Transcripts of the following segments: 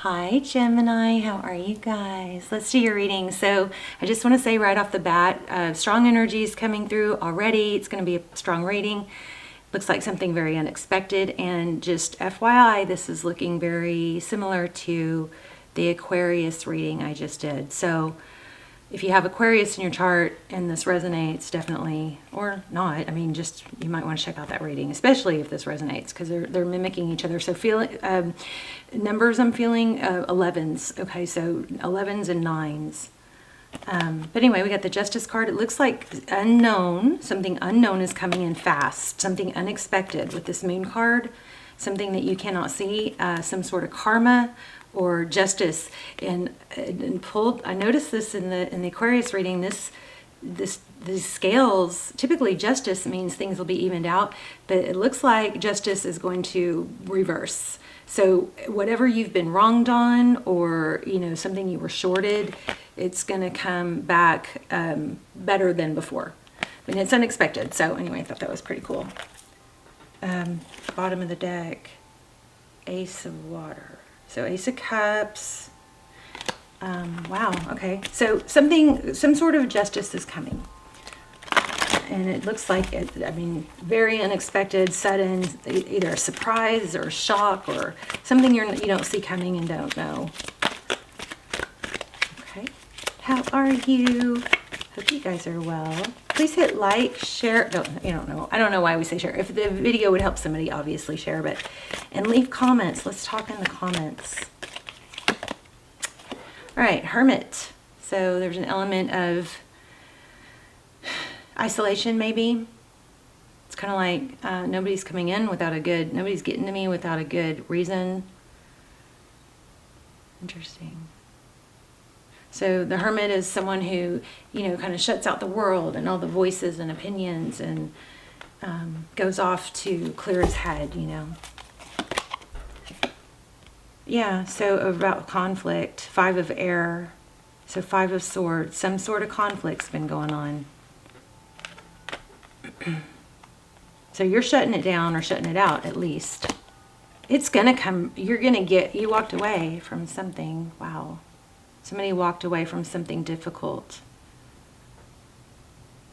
Hi Gemini, how are you guys? Let's do your reading. So I just want to say right off the bat, strong energies coming through already. It's going to be a strong reading. Looks like something very unexpected, and just FYI, this is looking very similar to the Aquarius reading I just did. So if you have Aquarius in your chart and this resonates, definitely, or not, I mean, just you might want to check out that reading, especially if this resonates, because they're mimicking each other. So numbers I'm feeling 11s. Okay, so 11s and 9s. But anyway, we got the Justice card. It looks like unknown, something unknown is coming in fast, something unexpected with this Moon card, something that you cannot see, some sort of karma or justice. And pulled, I noticed this in the Aquarius reading, these scales, typically justice means things will be evened out, but it looks like justice is going to reverse. So whatever you've been wronged on, or something you were shorted, it's going to come back better than before. I mean, it's unexpected. So anyway, I thought that was pretty cool. Bottom of the deck, Ace of Water. So Ace of Cups. Wow. Okay. So some sort of justice is coming. And it looks like very unexpected, sudden, either a surprise or a shock or something you don't see coming and don't know. Okay. How are you? Hope you guys are well. Please hit like, share. I don't know why we say share. If the video would help somebody, obviously share, and leave comments. Let's talk in the comments. All right, Hermit. So there's an element of isolation, maybe. It's kind of like nobody's coming in nobody's getting to me without a good reason. Interesting. So the Hermit is someone who, kind of shuts out the world and all the voices and opinions and goes off to clear his head, Yeah, so about conflict, 5 of Air, so 5 of Swords, some sort of conflict's been going on. So you're shutting it down or shutting it out, at least. It's gonna come, you walked away from something. Wow. Somebody walked away from something difficult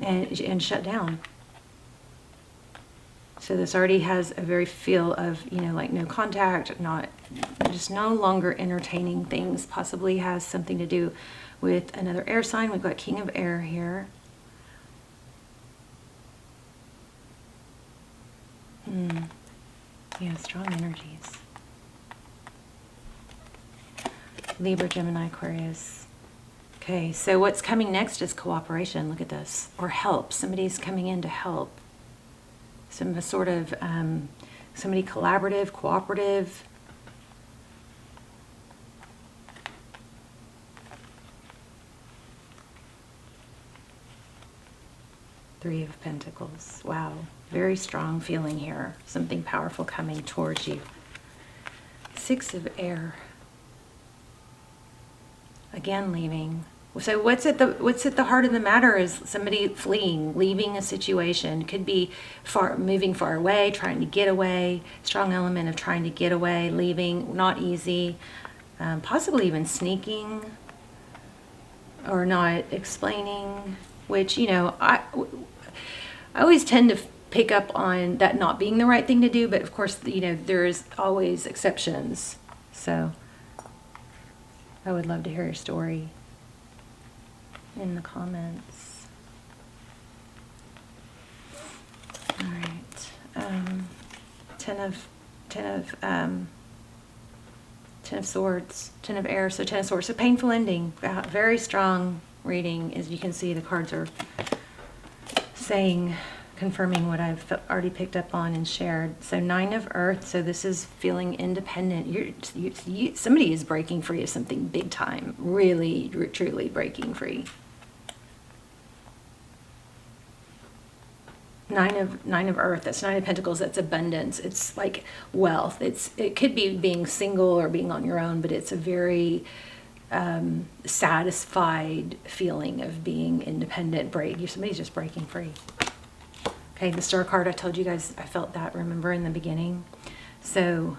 and shut down. So this already has a very feel of, like no contact, just no longer entertaining things. Possibly has something to do with another air sign. We've got King of Air here. Yeah, strong energies. Libra, Gemini, Aquarius. Okay, so what's coming next is cooperation. Look at this. Or help. Somebody's coming in to help. Some sort of, somebody collaborative, cooperative. Three of Pentacles. Wow. Very strong feeling here. Something powerful coming towards you. 6 of Air. Again, leaving. So what's at the heart of the matter is somebody fleeing, leaving a situation. Could be moving far away, trying to get away. Strong element of trying to get away, leaving, not easy. Possibly even sneaking or not explaining, which, I always tend to pick up on that not being the right thing to do, but of course, there's always exceptions. So I would love to hear your story in the comments. All right. Ten of Swords, 10 of Air, so 10 of Swords. So painful ending. Very strong reading. As you can see, the cards are confirming what I've already picked up on and shared. So 9 of Earth, so this is feeling independent. Somebody is breaking free of something big time. Really, truly breaking free. 9 of Earth, that's 9 of Pentacles, that's abundance. It's like wealth. It could be being single or being on your own, but it's a very satisfied feeling of being independent. Somebody's just breaking free. Okay, the Star card, I told you guys I felt that, remember, in the beginning. So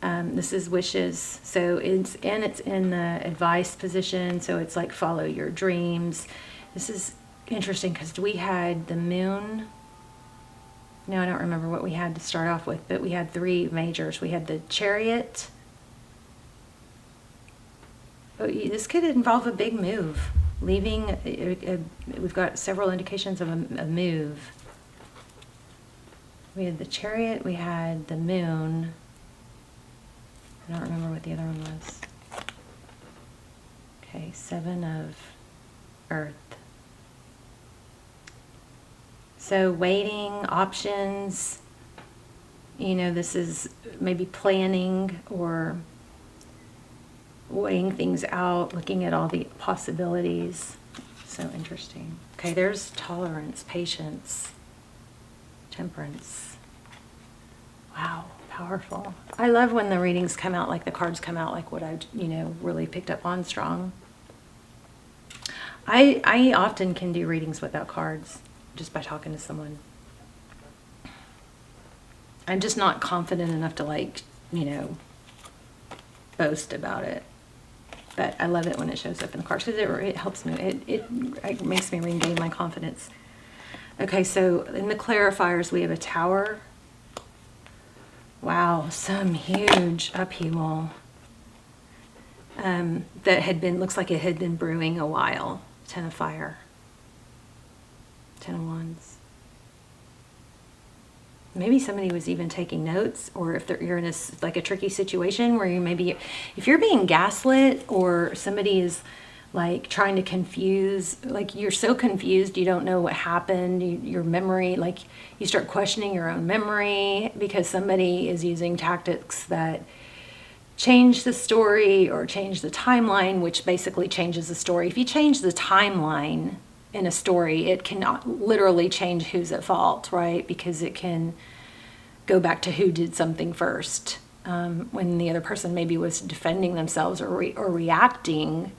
This is wishes. So it's in the advice position. So it's like follow your dreams. This is interesting because we had the moon. No, I don't remember what we had to start off with, but we had 3 majors. We had the Chariot. Oh, this could involve a big move. Leaving, we've got several indications of a move. We had the Chariot, we had the moon. I don't remember what the other one was. Okay, 7 of Earth. So waiting, options, you know, this is maybe planning or weighing things out, looking at all the possibilities. So interesting. Okay, there's tolerance, patience, temperance. Wow, powerful. I love when the readings come out like the cards come out like what I, really picked up on strong. I often can do readings without cards just by talking to someone. I'm just not confident enough to boast about it. But I love it when it shows up in the cards because it helps me. It makes me regain my confidence. Okay, so in the clarifiers, we have a Tower. Wow, some huge upheaval that looks like it had been brewing a while. 10 of Fire. 10 of Wands. Maybe somebody was even taking notes, or if you're in a tricky situation where if you're being gaslit or somebody is like trying to confuse, like you're so confused you don't know what happened, your memory, like you start questioning your own memory because somebody is using tactics that change the story or change the timeline, which basically changes the story. If you change the timeline in a story, it cannot literally change who's at fault, right? Because it can go back to who did something first. When the other person maybe was defending themselves or reacting.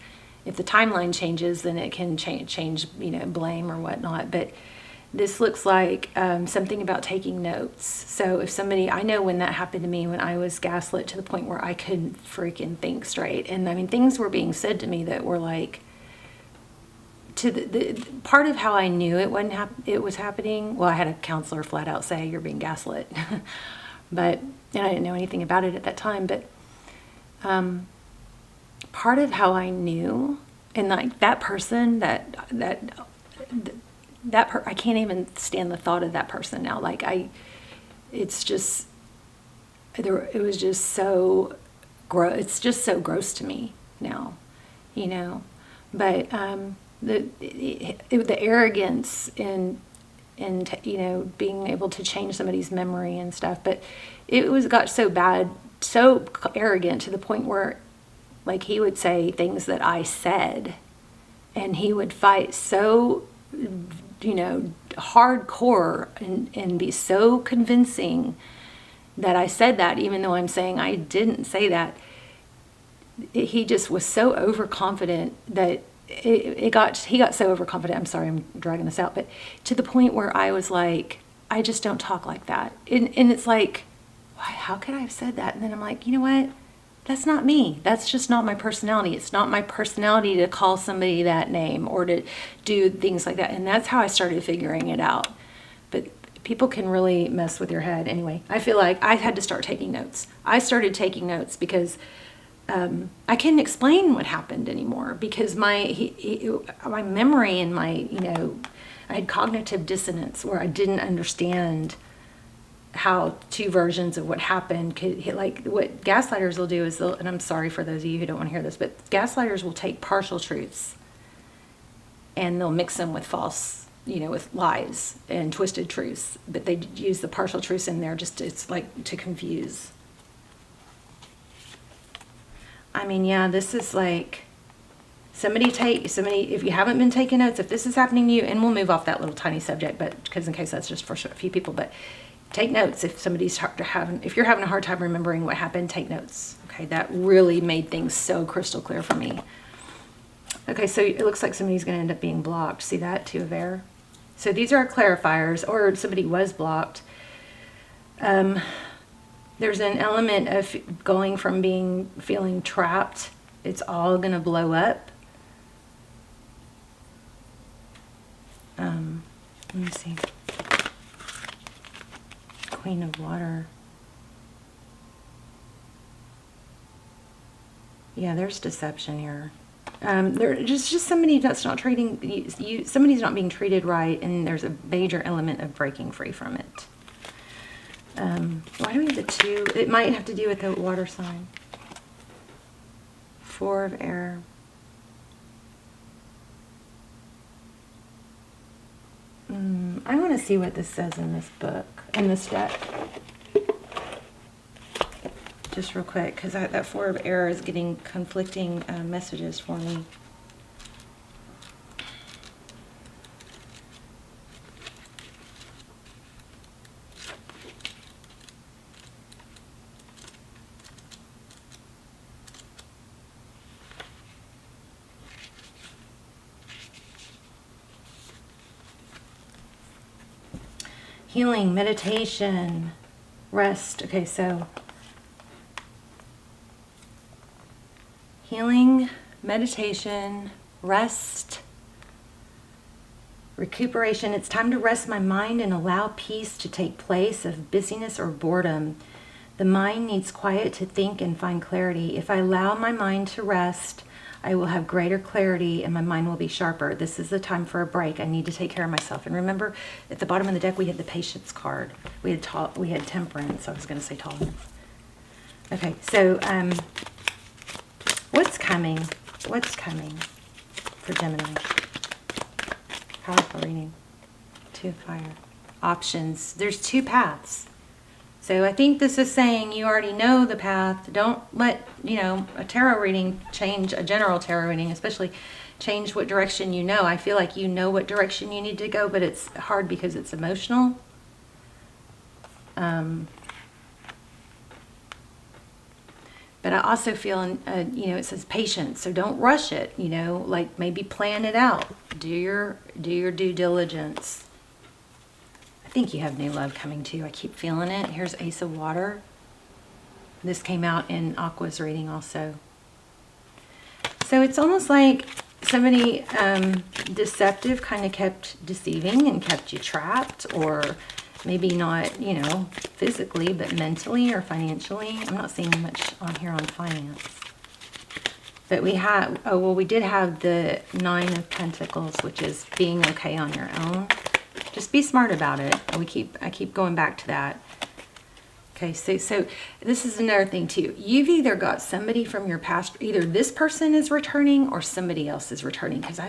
If the timeline changes, then it can change, blame or whatnot. But this looks like something about taking notes. So if I know when that happened to me, when I was gaslit to the point where I couldn't freaking think straight. And things were being said to me that were like, to the part of how I knew it was happening. Well, I had a counselor flat out say you're being gaslit, and I didn't know anything about it at that time. But part of how I knew, and like that person, I can't even stand the thought of that person now. Like it was just so gross. It's just so gross to me now, But the arrogance in being able to change somebody's memory and stuff, but got so bad, so arrogant to the point where like he would say things that I said, and he would fight so hardcore and be so convincing that I said that, even though I'm saying I didn't say that. He just was so overconfident that he got so overconfident. I'm sorry, I'm dragging this out, but to the point where I was like, I just don't talk like that. And it's like, how could I have said that? And then I'm like, you know what? That's not me. That's just not my personality. It's not my personality to call somebody that name or to do things like that. And that's how I started figuring it out. But people can really mess with your head. Anyway, I feel like I had to start taking notes. I started taking notes because I couldn't explain what happened anymore because my memory and I had cognitive dissonance where I didn't understand how 2 versions of what happened could hit. Like what gaslighters will do is and I'm sorry for those of you who don't want to hear this, but gaslighters will take partial truths and they'll mix them with false, with lies and twisted truths, but they use the partial truths in there it's like to confuse. This is like if you haven't been taking notes, if this is happening to you, and we'll move off that little tiny subject, but because in case that's just for a few people, but take notes. If if you're having a hard time remembering what happened, take notes. Okay, that really made things so crystal clear for me. Okay, so it looks like somebody's going to end up being blocked. See that? 2 of Air. So these are our clarifiers, or somebody was blocked. There's an element of going from feeling trapped. It's all going to blow up. Let me see. Queen of Water. Yeah, there's deception here. There's just somebody that's not treating you. Somebody's not being treated right, and there's a major element of breaking free from it. Why do we have the 2? It might have to do with the water sign. 4 of Air. I want to see what this says in this book, in this deck. Just real quick, because that 4 of Air is getting conflicting messages for me. Healing, meditation, rest. Okay, so healing, meditation, rest, recuperation. It's time to rest my mind and allow peace to take place of busyness or boredom. The mind needs quiet to think and find clarity. If I allow my mind to rest, I will have greater clarity and my mind will be sharper. This is the time for a break. I need to take care of myself. And remember, at the bottom of the deck, we had the Patience card. We had Temperance. I was going to say Tolerance. Okay, so what's coming? What's coming for Gemini? Powerful reading. 2 of Fire. Options. There's 2 paths. So I think this is saying you already know the path. Don't let, a tarot reading change, a general tarot reading, especially change what direction you know. I feel like you know what direction you need to go, but it's hard because it's emotional. But I also feel, it says patience. So don't rush it, like maybe plan it out. Do your due diligence. I think you have new love coming too. I keep feeling it. Here's Ace of Water. This came out in Aqua's reading also. So it's almost like somebody deceptive kind of kept deceiving and kept you trapped, or maybe not, physically, but mentally or financially. I'm not seeing much on here on finance. But we did have the 9 of Pentacles, which is being okay on your own. Just be smart about it. I keep going back to that. Okay, so this is another thing too. You've either got somebody from your past, either this person is returning or somebody else is returning. Because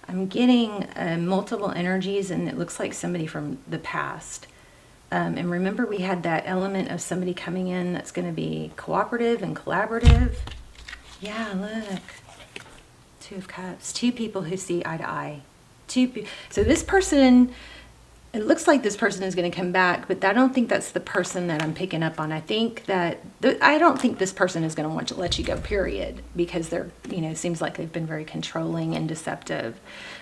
I'm getting multiple energies, and it looks like somebody from the past. And remember, we had that element of somebody coming in that's going to be cooperative and collaborative. Yeah, look. 2 of Cups. 2 people who see eye to eye. So this person, it looks like this person is going to come back, but I don't think that's the person that I'm picking up on. I think that, I don't think this person is going to want to let you go, period, because they're, seems like they've been very controlling and deceptive.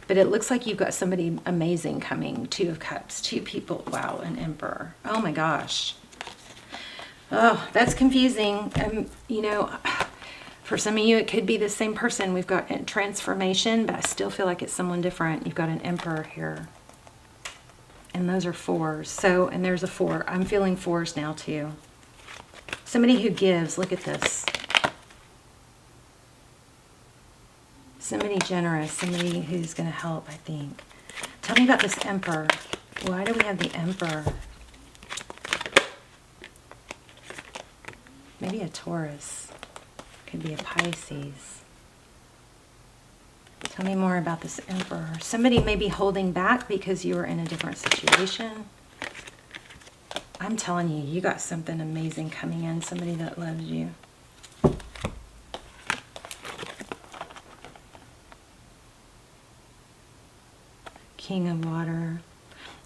But it looks like you've got somebody amazing coming. 2 of Cups, 2 people. Wow, an Emperor. Oh my gosh. Oh, that's confusing. For some of you, it could be the same person. We've got transformation, but I still feel like it's someone different. You've got an Emperor here. And those are 4s. So, and there's a 4. I'm feeling 4s now too. Somebody who gives. Look at this. Somebody generous. Somebody who's going to help, I think. Tell me about this Emperor. Why do we have the Emperor? Maybe a Taurus. Could be a Pisces. Tell me more about this Emperor. Somebody may be holding back because you were in a different situation. I'm telling you, you got something amazing coming in. Somebody that loves you. King of Water.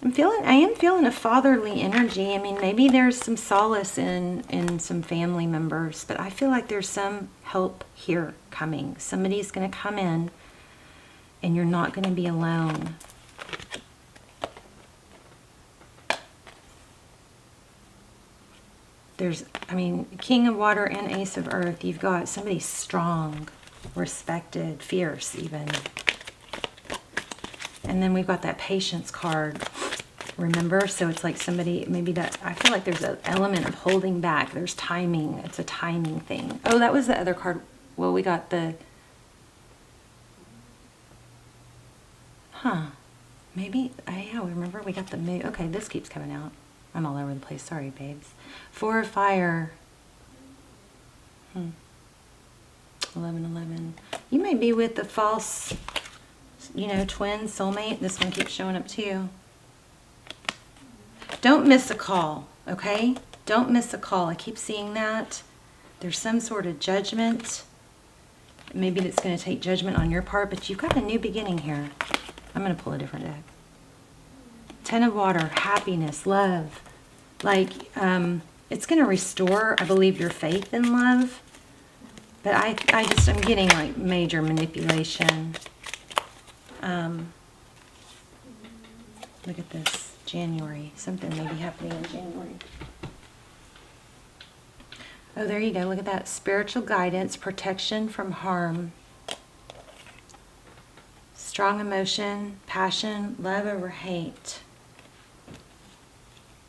I am feeling a fatherly energy. I mean, maybe there's some solace in some family members, but I feel like there's some help here coming. Somebody's going to come in, and you're not going to be alone. there's, I mean, King of Water and Ace of Earth. You've got somebody strong, respected, fierce even. And then we've got that Patience card. Remember? So it's like somebody, maybe that, I feel like there's an element of holding back. There's timing. It's a timing thing. Oh, that was the other card. Well, we got the, maybe, yeah, remember we got the moon. Okay, this keeps coming out. I'm all over the place. Sorry, babes. 4 of Fire. 11. You may be with the false, you know, twin soulmate. This one keeps showing up too. Don't miss a call, okay? Don't miss a call. I keep seeing that. There's some sort of judgment. Maybe it's going to take judgment on your part, but you've got a new beginning here. I'm going to pull a different deck. 10 of Water, happiness, love. Like, it's going to restore, I believe, your faith in love. But I'm getting like major manipulation. Look at this. January. Something may be happening in January. Oh, there you go. Look at that. Spiritual guidance, protection from harm. Strong emotion, passion, love over hate.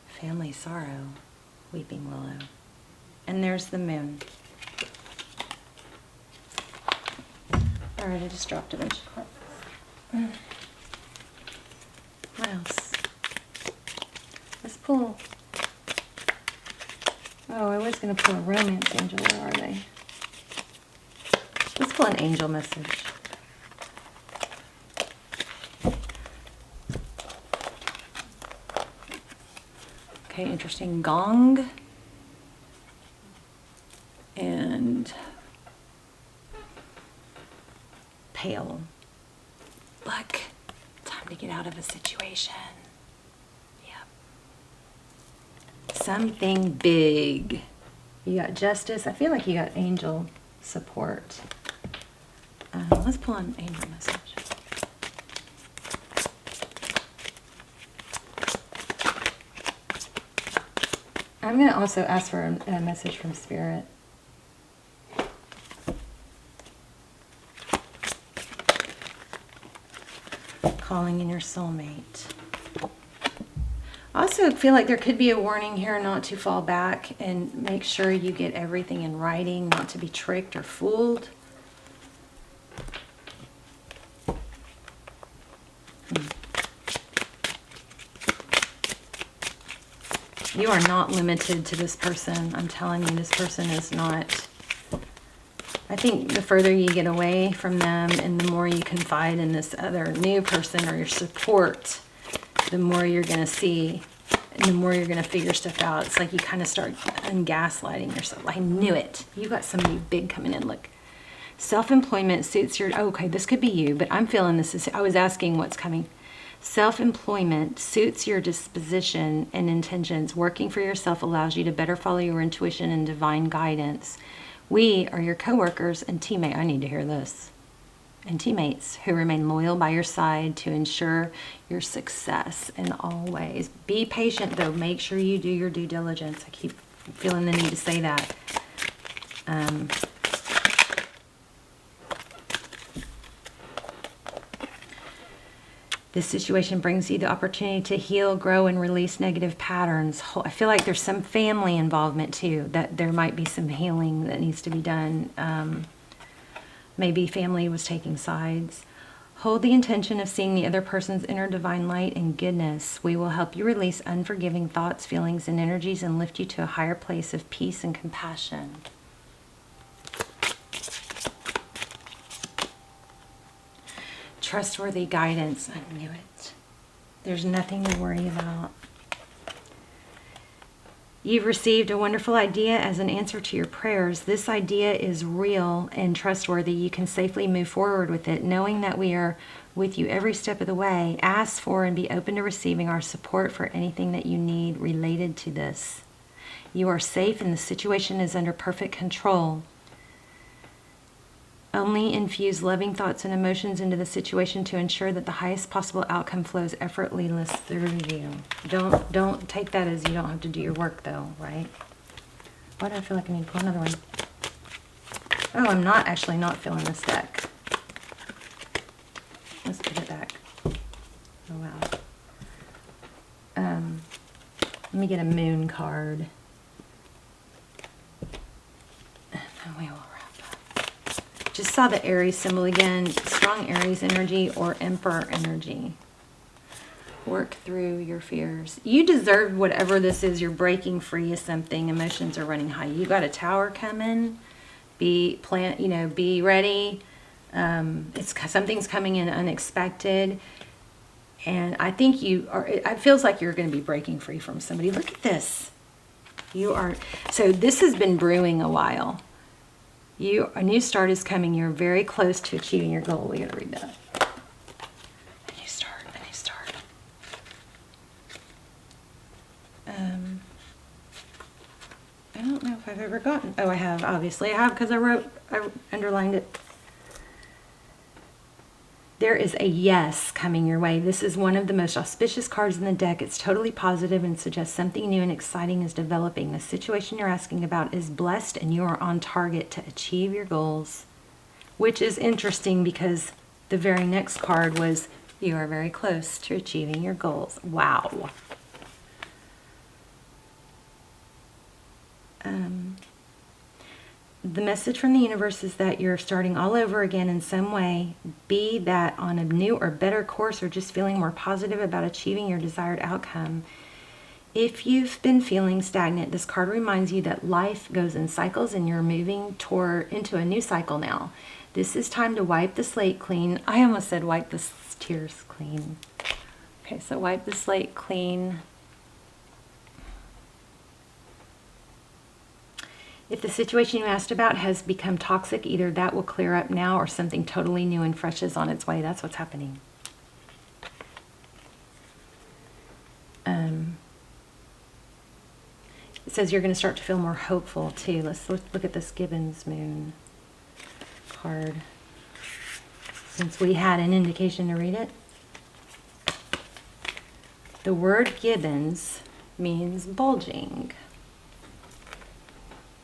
Family sorrow, weeping willow. And there's the moon. All right, I just dropped a bunch of cards. What else? Let's pull. Oh, I was going to pull a romance angel. Where are they? Let's pull an angel message. Okay, interesting. Gong. And pale. Look, time to get out of a situation. Something big. You got justice. I feel like you got angel support. Let's pull an angel message. I'm going to also ask for a message from Spirit. Calling in your soulmate. Also feel like there could be a warning here not to fall back, and make sure you get everything in writing, not to be tricked or fooled. You are not limited to this person. I'm telling you, this person is not. I think the further you get away from them and the more you confide in this other new person or your support, the more you're going to see and the more you're going to figure stuff out. It's like you kind of start gaslighting yourself. I knew it. You got somebody big coming in. Look, self-employment suits your, oh, okay, this could be you, but I'm feeling this is, I was asking what's coming. Self-employment suits your disposition and intentions. Working for yourself allows you to better follow your intuition and divine guidance. We are your coworkers and teammates. I need to hear this. And teammates who remain loyal by your side to ensure your success in all ways. Be patient, though. Make sure you do your due diligence. I keep feeling the need to say that. This situation brings you the opportunity to heal, grow, and release negative patterns. I feel like there's some family involvement, too, that there might be some healing that needs to be done. Maybe family was taking sides. Hold the intention of seeing the other person's inner divine light and goodness. We will help you release unforgiving thoughts, feelings, and energies and lift you to a higher place of peace and compassion. Trustworthy guidance. I knew it. There's nothing to worry about. You've received a wonderful idea as an answer to your prayers. This idea is real and trustworthy. You can safely move forward with it, knowing that we are with you every step of the way. Ask for and be open to receiving our support for anything that you need related to this. You are safe and the situation is under perfect control. Only infuse loving thoughts and emotions into the situation to ensure that the highest possible outcome flows effortlessly through you. Don't take that as you don't have to do your work, though, right? Why do I feel like I need to pull another one? Oh, I'm not actually not filling this deck. Let's put it back. Oh, wow. Let me get a moon card. And then we will wrap up. Just saw the Aries symbol again. Strong Aries energy or Emperor energy. Work through your fears. You deserve whatever this is. You're breaking free of something. Emotions are running high. You got a tower coming. Be ready. Something's coming in unexpected. And I think it feels like you're going to be breaking free from somebody. Look at this. So this has been brewing a while. A new start is coming. You're very close to achieving your goal. We got to read that. A new start. I don't know if I've ever gotten. Oh, I have. Obviously, I have because I underlined it. There is a yes coming your way. This is one of the most auspicious cards in the deck. It's totally positive and suggests something new and exciting is developing. The situation you're asking about is blessed and you are on target to achieve your goals, which is interesting because the very next card was you are very close to achieving your goals. Wow. The message from the universe is that you're starting all over again in some way, be that on a new or better course or just feeling more positive about achieving your desired outcome. If you've been feeling stagnant, this card reminds you that life goes in cycles and you're moving into a new cycle now. This is time to wipe the slate clean. I almost said wipe the tears clean. Okay, so wipe the slate clean. If the situation you asked about has become toxic, either that will clear up now or something totally new and fresh is on its way. That's what's happening. It says you're going to start to feel more hopeful too. Let's look at this Gibbons moon card. Since we had an indication to read it. The word Gibbons means bulging.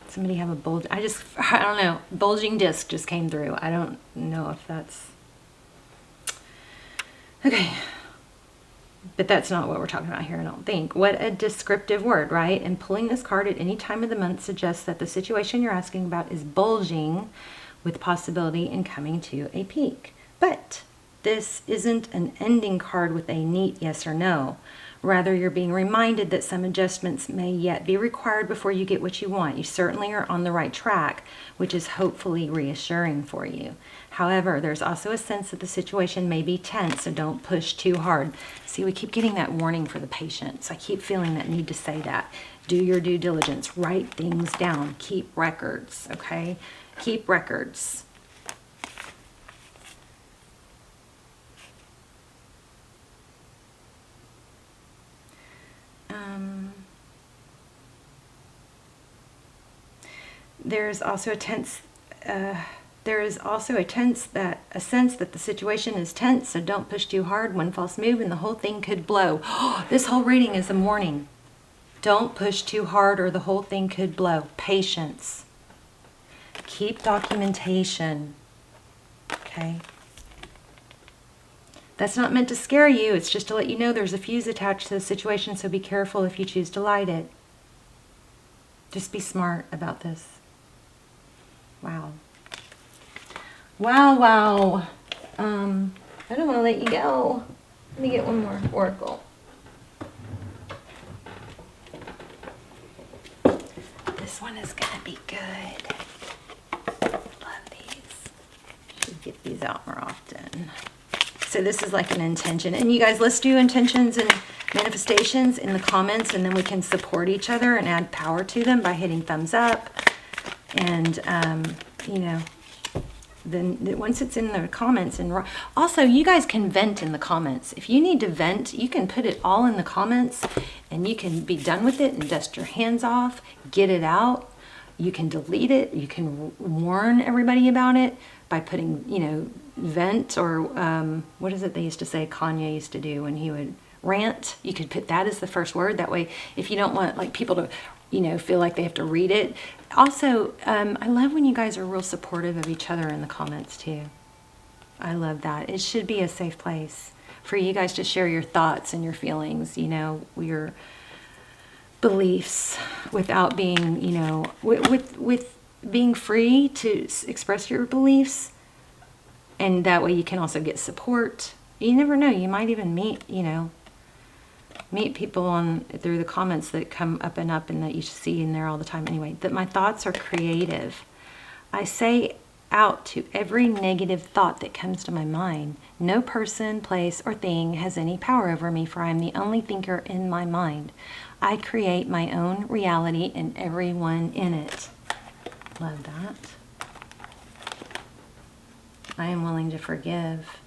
Somebody have a bulge? I don't know. Bulging disc just came through. I don't know if that's... Okay. But that's not what we're talking about here, I don't think. What a descriptive word, right? And pulling this card at any time of the month suggests that the situation you're asking about is bulging with possibility in coming to a peak. But this isn't an ending card with a neat yes or no. Rather, you're being reminded that some adjustments may yet be required before you get what you want. You certainly are on the right track, which is hopefully reassuring for you. However, there's also a sense that the situation may be tense, so don't push too hard. See, we keep getting that warning for the patients. I keep feeling that need to say that. Do your due diligence. Write things down. Keep records, okay? Keep records. There's also a sense that the situation is tense, so don't push too hard. One false move and the whole thing could blow. This whole reading is a warning. Don't push too hard or the whole thing could blow. Patience. Keep documentation. Okay? That's not meant to scare you. It's just to let you know there's a fuse attached to the situation, so be careful if you choose to light it. Just be smart about this. Wow. Wow, wow. I don't want to let you go. Let me get one more oracle. This one is going to be good. Love these. Should get these out more often. So this is like an intention. And you guys, let's do intentions and manifestations in the comments, and then we can support each other and add power to them by hitting thumbs up. And, then once it's in the comments, and also you guys can vent in the comments. If you need to vent, you can put it all in the comments and you can be done with it and dust your hands off, get it out. You can delete it. You can warn everybody about it by putting, vent, or what is it they used to say Kanye used to do when he would rant? You could put that as the first word. That way, if you don't want people to feel like they have to read it. Also, I love when you guys are real supportive of each other in the comments too. I love that. It should be a safe place for you guys to share your thoughts and your feelings, your beliefs, without being, with being free to express your beliefs. And that way you can also get support. You never know, you might even meet people through the comments that come up and that you see in there all the time. Anyway, that my thoughts are creative. I say out to every negative thought that comes to my mind. No person, place, or thing has any power over me, for I am the only thinker in my mind. I create my own reality and everyone in it. Love that. I am willing to forgive.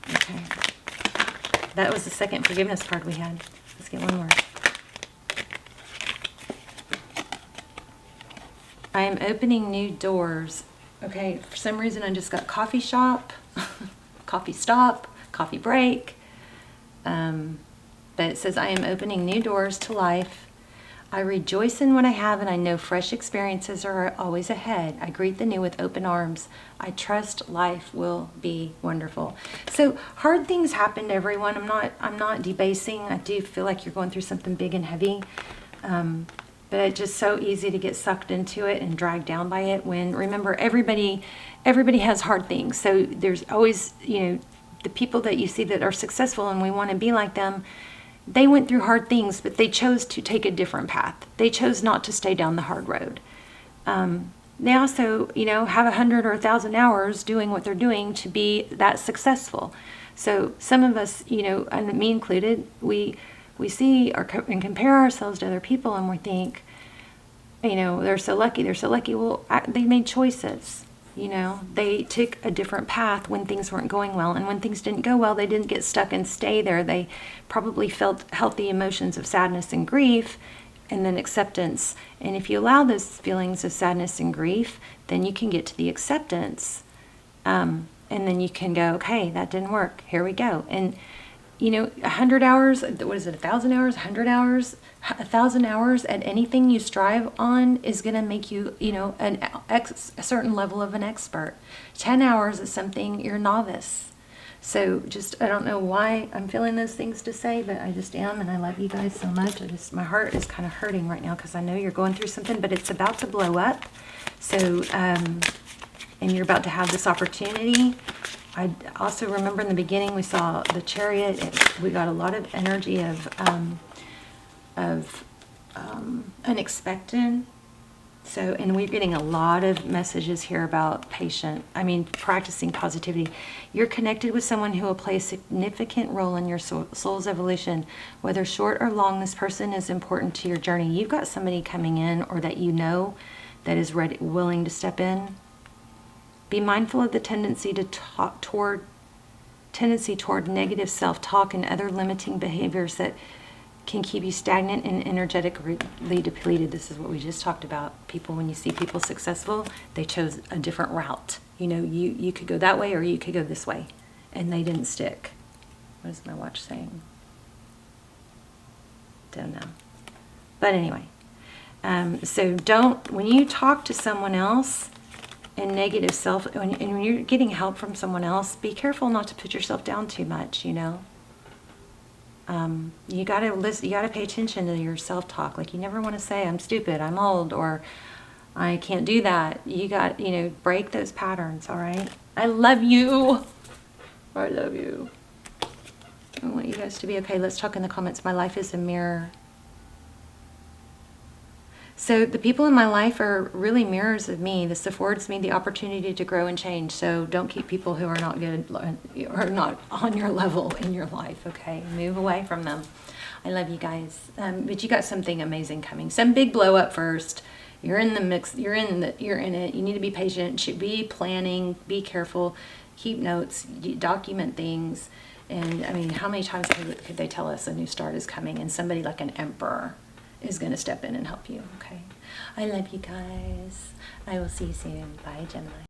Okay. That was the second forgiveness card we had. Let's get one more. I am opening new doors. Okay, for some reason I just got coffee shop, coffee stop, coffee break. But it says I am opening new doors to life. I rejoice in what I have, and I know fresh experiences are always ahead. I greet the new with open arms. I trust life will be wonderful. So hard things happen to everyone. I'm not debasing. I do feel like you're going through something big and heavy. But it's just so easy to get sucked into it and dragged down by it, when, remember, everybody has hard things. So there's always, the people that you see that are successful and we want to be like them, they went through hard things, but they chose to take a different path. They chose not to stay down the hard road. They also, have 100 or 1,000 hours doing what they're doing to be that successful. So some of us, and me included, we see and compare ourselves to other people, and we think, they're so lucky. Well, they made choices. They took a different path when things weren't going well. And when things didn't go well, they didn't get stuck and stay there. They probably felt healthy emotions of sadness and grief, and then acceptance. And if you allow those feelings of sadness and grief, then you can get to the acceptance. And then you can go, okay, that didn't work. Here we go. And 100 hours, what is it, 1,000 hours, 100 hours, 1,000 hours at anything you strive on is going to make you, a certain level of an expert. 10 hours is something you're novice. So I don't know why I'm feeling those things to say, but I just am, and I love you guys so much. My heart is kind of hurting right now because I know you're going through something, but it's about to blow up. So, and you're about to have this opportunity. I also remember in the beginning we saw the Chariot. We got a lot of energy of unexpected. So, and we're getting a lot of messages here about practicing positivity. You're connected with someone who will play a significant role in your soul's evolution. Whether short or long, this person is important to your journey. You've got somebody coming in, or that that is ready, willing to step in. Be mindful of the tendency toward negative self-talk and other limiting behaviors that can keep you stagnant and energetically depleted. This is what we just talked about. When you see people successful, they chose a different route. You could go that way, or you could go this way, and they didn't stick. What is my watch saying? Don't know. But anyway, so when you talk to someone else, and negative and when you're getting help from someone else, be careful not to put yourself down too much. You gotta listen. You gotta pay attention to your self-talk. Like, you never want to say, "I'm stupid," "I'm old," or "I can't do that." You got, break those patterns. All right. I love you. I love you. I want you guys to be okay. Let's talk in the comments. My life is a mirror. So the people in my life are really mirrors of me. This affords me the opportunity to grow and change. So don't keep people who are not good or not on your level in your life, okay? Move away from them. I love you guys. But you got something amazing coming. Some big blow up first. You're in the mix. You're in it. You need to be patient. Be planning. Be careful. Keep notes. Document things. And how many times could they tell us a new start is coming, and somebody like an emperor is going to step in and help you, okay? I love you guys. I will see you soon. Bye, Gemini.